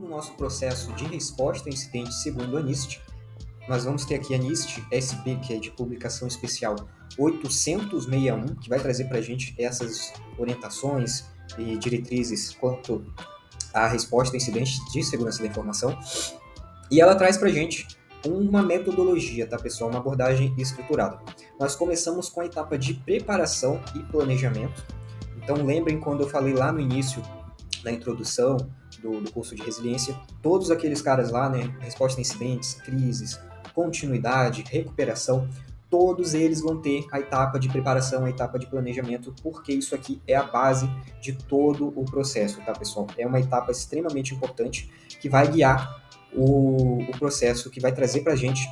o nosso processo de resposta a incidentes segundo a NIST, nós vamos ter aqui a NIST SP, que é de publicação especial 861, que vai trazer para a gente essas orientações e diretrizes quanto à resposta a incidentes de segurança da informação. E ela traz para a gente uma metodologia, tá, pessoal? Uma abordagem estruturada. Nós começamos com a etapa de preparação e planejamento. Então, lembrem quando eu falei lá no início, na introdução do curso de resiliência, todos aqueles caras lá, né, resposta a incidentes, crises, continuidade, recuperação, todos eles vão ter a etapa de preparação, a etapa de planejamento, porque isso aqui é a base de todo o processo, tá, pessoal? É uma etapa extremamente importante que vai guiar o processo, que vai trazer para a gente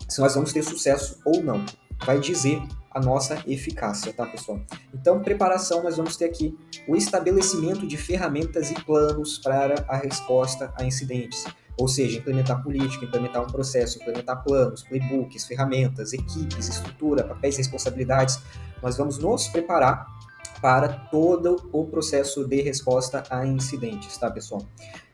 se nós vamos ter sucesso ou não. Vai dizer a nossa eficácia, tá, pessoal? Então, preparação, nós vamos ter aqui o estabelecimento de ferramentas e planos para a resposta a incidentes. Ou seja, implementar política, implementar um processo, implementar planos, playbooks, ferramentas, equipes, estrutura, papéis e responsabilidades. Nós vamos nos preparar para todo o processo de resposta a incidentes, tá, pessoal?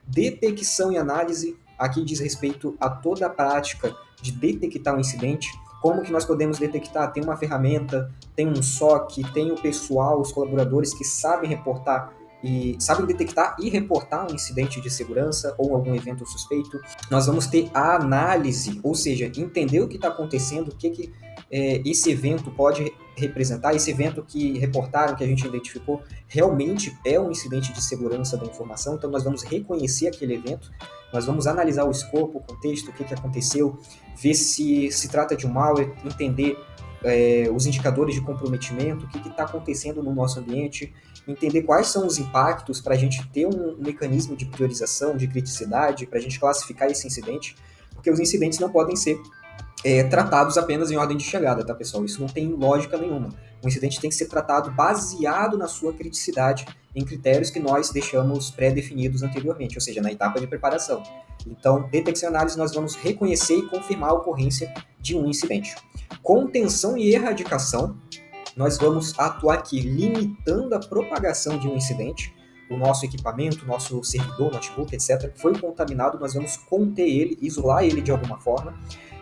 Detecção e análise, aqui diz respeito a toda a prática de detectar um incidente. Como que nós podemos detectar? Tem uma ferramenta, tem um SOC, tem o pessoal, os colaboradores que sabem reportar e sabem detectar e reportar um incidente de segurança ou algum evento suspeito. Nós vamos ter a análise, ou seja, entender o que está acontecendo, o que esse evento pode representar, esse evento que reportaram, que a gente identificou, realmente é um incidente de segurança da informação, então nós vamos reconhecer aquele evento, nós vamos analisar o escopo, o contexto, o que aconteceu, ver se trata de um malware, entender os indicadores de comprometimento, o que está acontecendo no nosso ambiente, entender quais são os impactos para a gente ter um mecanismo de priorização, de criticidade, para a gente classificar esse incidente, porque os incidentes não podem ser tratados apenas em ordem de chegada, tá, pessoal? Isso não tem lógica nenhuma. O incidente tem que ser tratado baseado na sua criticidade, em critérios que nós deixamos pré-definidos anteriormente, ou seja, na etapa de preparação. Então, detecção e análise, nós vamos reconhecer e confirmar a ocorrência de um incidente. Contenção e erradicação, nós vamos atuar aqui limitando a propagação de um incidente. O nosso equipamento, o nosso servidor, notebook, etc., foi contaminado, nós vamos conter ele, isolar ele de alguma forma,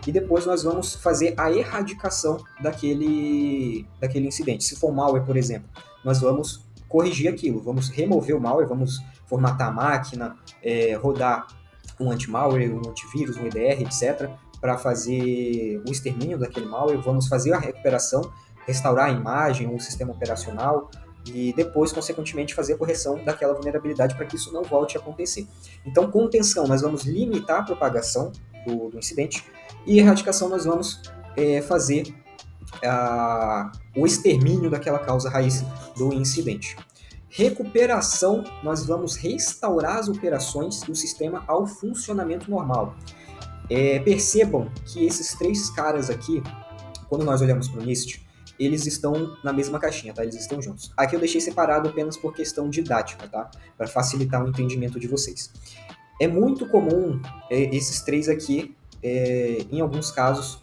e depois nós vamos fazer a erradicação daquele incidente. Se for malware, por exemplo, nós vamos corrigir aquilo, vamos remover o malware, vamos formatar a máquina, rodar um anti-malware, um antivírus, um EDR, etc., para fazer o extermínio daquele malware, vamos fazer a recuperação, restaurar a imagem, o sistema operacional, e depois, consequentemente, fazer a correção daquela vulnerabilidade para que isso não volte a acontecer. Então, contenção, nós vamos limitar a propagação do incidente, e erradicação nós vamos fazer o extermínio daquela causa raiz do incidente. Recuperação, nós vamos restaurar as operações do sistema ao funcionamento normal. Percebam que esses três caras aqui, quando nós olhamos para o NIST, eles estão na mesma caixinha, tá? Eles estão juntos. Aqui eu deixei separado apenas por questão didática, tá? Para facilitar o entendimento de vocês. É muito comum esses três aqui, em alguns casos,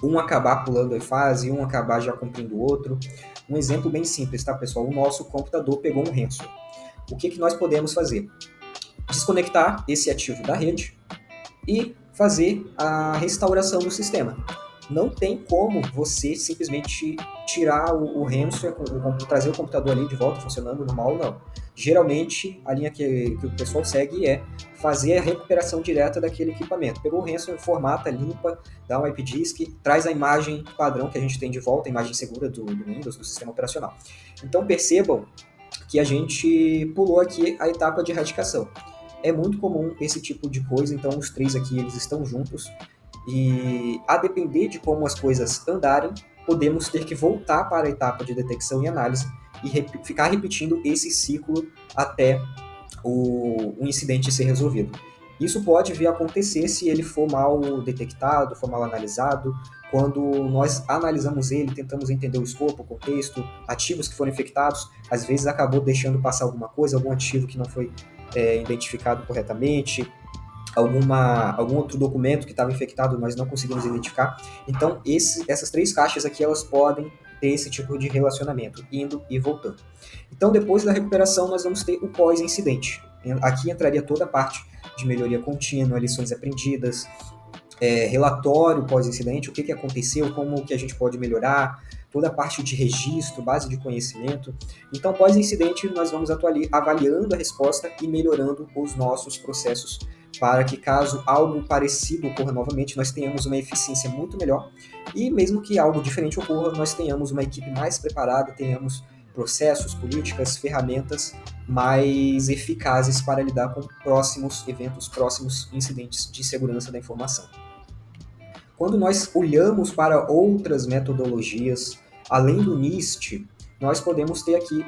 um acabar pulando a fase, um acabar já cumprindo o outro. Um exemplo bem simples, tá, pessoal? O nosso computador pegou um ransomware. O que nós podemos fazer? Desconectar esse ativo da rede e fazer a restauração do sistema. Não tem como você simplesmente tirar o ransomware, trazer o computador ali de volta funcionando normal, não. Geralmente, a linha que o pessoal segue é fazer a recuperação direta daquele equipamento. Pegou o ransomware, formata, limpa, dá um IP disk, traz a imagem padrão que a gente tem de volta, a imagem segura do Windows, do sistema operacional. Então, percebam que a gente pulou aqui a etapa de erradicação. É muito comum esse tipo de coisa, então os três aqui eles estão juntos e a depender de como as coisas andarem, podemos ter que voltar para a etapa de detecção e análise e ficar repetindo esse ciclo até o incidente ser resolvido. Isso pode vir a acontecer se ele for mal detectado, for mal analisado, quando nós analisamos ele, tentamos entender o escopo, o contexto, ativos que foram infectados, às vezes acabou deixando passar alguma coisa, algum ativo que não foi identificado corretamente, algum outro documento que estava infectado nós não conseguimos identificar. Então, essas três caixas aqui, elas podem ter esse tipo de relacionamento, indo e voltando. Então, depois da recuperação, nós vamos ter o pós-incidente. Aqui entraria toda a parte de melhoria contínua, lições aprendidas, relatório pós-incidente, o que aconteceu, como que a gente pode melhorar, toda a parte de registro, base de conhecimento. Então, pós-incidente, nós vamos avaliando a resposta e melhorando os nossos processos para que, caso algo parecido ocorra novamente, nós tenhamos uma eficiência muito melhor e, mesmo que algo diferente ocorra, nós tenhamos uma equipe mais preparada, tenhamos processos, políticas, ferramentas mais eficazes para lidar com próximos eventos, próximos incidentes de segurança da informação. Quando nós olhamos para outras metodologias, além do NIST, nós podemos ter aqui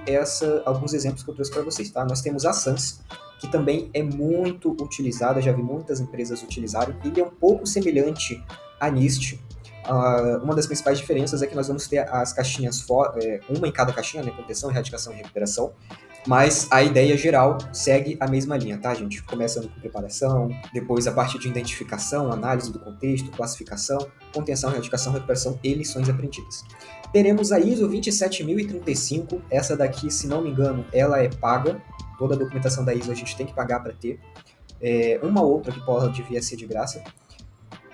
alguns exemplos que eu trouxe para vocês. Tá? Nós temos a SANS, que também é muito utilizada, já vi muitas empresas utilizarem. Ele é um pouco semelhante à NIST. Uma das principais diferenças é que nós vamos ter as caixinhas, uma em cada caixinha, né? Proteção, erradicação e recuperação. Mas a ideia geral segue a mesma linha, tá, gente? Começando com preparação, depois a parte de identificação, análise do contexto, classificação, contenção, erradicação, recuperação e lições aprendidas. Teremos a ISO 27035, essa daqui, se não me engano, ela é paga. Toda a documentação da ISO a gente tem que pagar para ter. Uma outra que pode vir a ser de graça.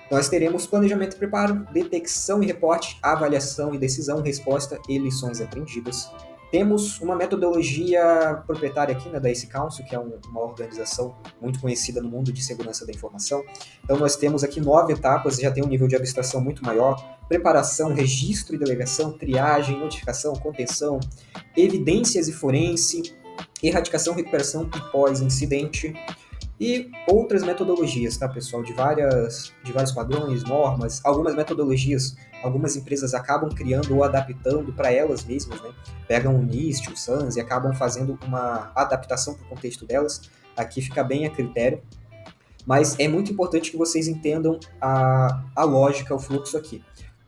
Nós teremos planejamento e preparo, detecção e reporte, avaliação e decisão, resposta e lições aprendidas. Temos uma metodologia proprietária aqui, né, da ACE Council, que é uma organização muito conhecida no mundo de segurança da informação. Então, nós temos aqui 9 etapas, já tem um nível de abstração muito maior. Preparação, registro e delegação, triagem, notificação, contenção, evidências e forense, erradicação, recuperação e pós-incidente. E outras metodologias, tá, pessoal? De vários padrões, normas, algumas metodologias, algumas empresas acabam criando ou adaptando para elas mesmas, né? Pegam o NIST, o SANS e acabam fazendo uma adaptação para o contexto delas. Aqui fica bem a critério. Mas é muito importante que vocês entendam a lógica, o fluxo aqui.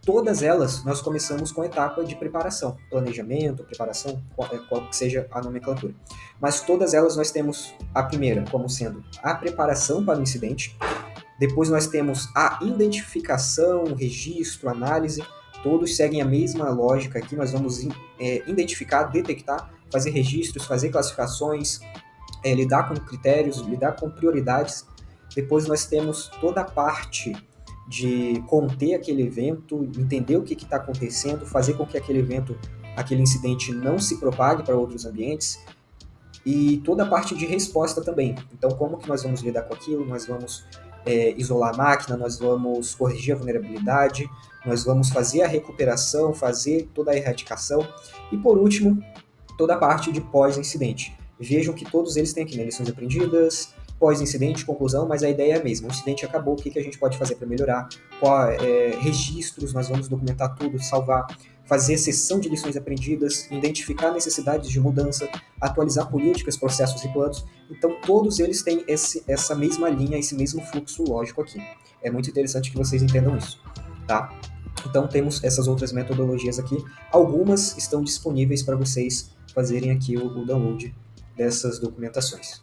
Todas elas, nós começamos com a etapa de preparação, planejamento, preparação, qual que seja a nomenclatura. Mas todas elas nós temos a primeira como sendo a preparação para o incidente, depois nós temos a identificação, registro, análise, todos seguem a mesma lógica aqui, nós vamos identificar, detectar, fazer registros, fazer classificações, lidar com critérios, lidar com prioridades. Depois nós temos toda a parte de conter aquele evento, entender o que está acontecendo, fazer com que aquele evento, aquele incidente não se propague para outros ambientes, e toda a parte de resposta também. Então, como que nós vamos lidar com aquilo? Nós vamos isolar a máquina, nós vamos corrigir a vulnerabilidade, nós vamos fazer a recuperação, fazer toda a erradicação, e por último, toda a parte de pós-incidente. Vejam que todos eles têm aqui, né, lições aprendidas, pós-incidente, conclusão, mas a ideia é a mesma. O incidente acabou, o que a gente pode fazer para melhorar? Registros, nós vamos documentar tudo, salvar, fazer sessão de lições aprendidas, identificar necessidades de mudança, atualizar políticas, processos e planos. Então, todos eles têm essa mesma linha, esse mesmo fluxo lógico aqui. É muito interessante que vocês entendam isso, tá? Então, temos essas outras metodologias aqui. Algumas estão disponíveis para vocês fazerem aqui o download dessas documentações.